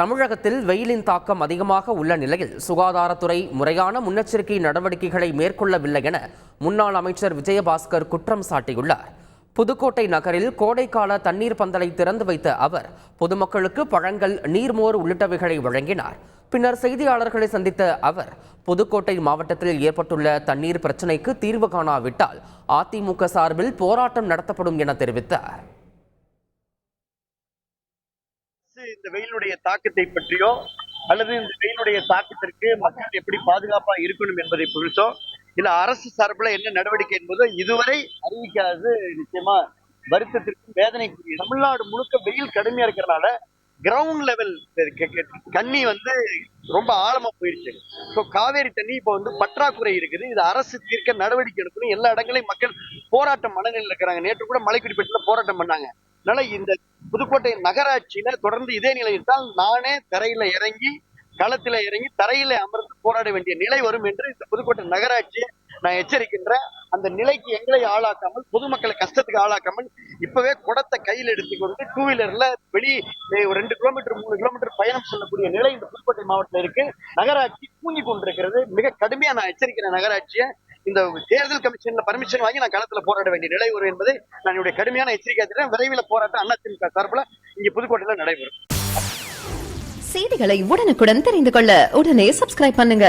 தமிழகத்தில் வெயிலின் தாக்கம் அதிகமாக உள்ள நிலையில் சுகாதாரத்துறை முறையான முன்னெச்சரிக்கை நடவடிக்கைகளை மேற்கொள்ளவில்லை என முன்னாள் அமைச்சர் விஜயபாஸ்கர் குற்றம் சாட்டியுள்ளார். புதுக்கோட்டை நகரில் கோடைக்கால தண்ணீர் பந்தலை திறந்து வைத்த அவர் பொதுமக்களுக்கு பழங்கள், நீர்மோர் உள்ளிட்டவைகளை வழங்கினார். பின்னர் செய்தியாளர்களை சந்தித்த அவர் புதுக்கோட்டை மாவட்டத்தில் ஏற்பட்டுள்ள தண்ணீர் பிரச்சினைக்கு தீர்வு காணாவிட்டால் அதிமுக சார்பில் போராட்டம் நடத்தப்படும் என தெரிவித்தார். இந்த வெயிலுடைய தாக்கத்தை பற்றியோ அல்லது இந்த வெயிலுடைய தாக்கத்திற்கு மக்கள் எப்படி பாதுகாப்பா இருக்கணும் என்பதை குறித்தோ இல்ல அரசு சார்பில் என்ன நடவடிக்கை என்பதோ இதுவரை அறிவிக்காது நிச்சயமா வருத்தத்திற்கும் வேதனைக்குரிய. தமிழ்நாடு முழுக்க வெயில் கடுமையா இருக்கிறதுனால கிரவுண்ட் லெவல் தண்ணி ரொம்ப ஆழமா போயிருச்சு. ஸோ காவேரி தண்ணி இப்போ பற்றாக்குறை இருக்குது. இது அரசு தீர்க்க நடவடிக்கை எடுக்கணும். எல்லா இடங்களையும் மக்கள் போராட்ட மனநிலையில் இருக்கிறாங்க. நேற்று கூட மலைக்குடிப்பேட்டில் போராட்டம் பண்ணாங்க. அதனால இந்த புதுக்கோட்டை நகராட்சியில தொடர்ந்து இதே நிலை இருந்தால் நானே தரையில இறங்கி களத்துல இறங்கி தரையில அமர்ந்து போராட வேண்டிய நிலை வரும் என்று இந்த புதுக்கோட்டை நகராட்சியை நான் எச்சரிக்கின்றேன். அந்த நிலைக்கு எங்களை ஆளாக்காமல், பொதுமக்களை கஷ்டத்துக்கு ஆளாக்காமல் இப்பவே குடத்தை கையில் எடுத்துக்கொண்டு டூ வீலர்ல வெளியே 2 கிலோமீட்டர் 3 கிலோமீட்டர் பயணம் செல்லக்கூடிய நிலை இந்த புதுக்கோட்டை மாவட்டத்தில் இருக்கு. நகராட்சி தூங்கி கொண்டிருக்கிறது. மிக கடுமையா நான் எச்சரிக்கிறேன் நகராட்சியை. இந்த தேர்தல் கமிஷன்ல பர்மிஷன் வாங்கி நான் களத்துல போராட வேண்டிய நிலை வரும் என்பதை நான் என்னுடைய கடுமையான எச்சரிக்கை. விரைவில் போராட்டம் அதிமுக சார்பில் இங்க புதுக்கோட்டையில நடைபெறும். செய்திகளை உடனுக்குடன் தெரிந்து கொள்ள உடனே சப்ஸ்கிரைப் பண்ணுங்க.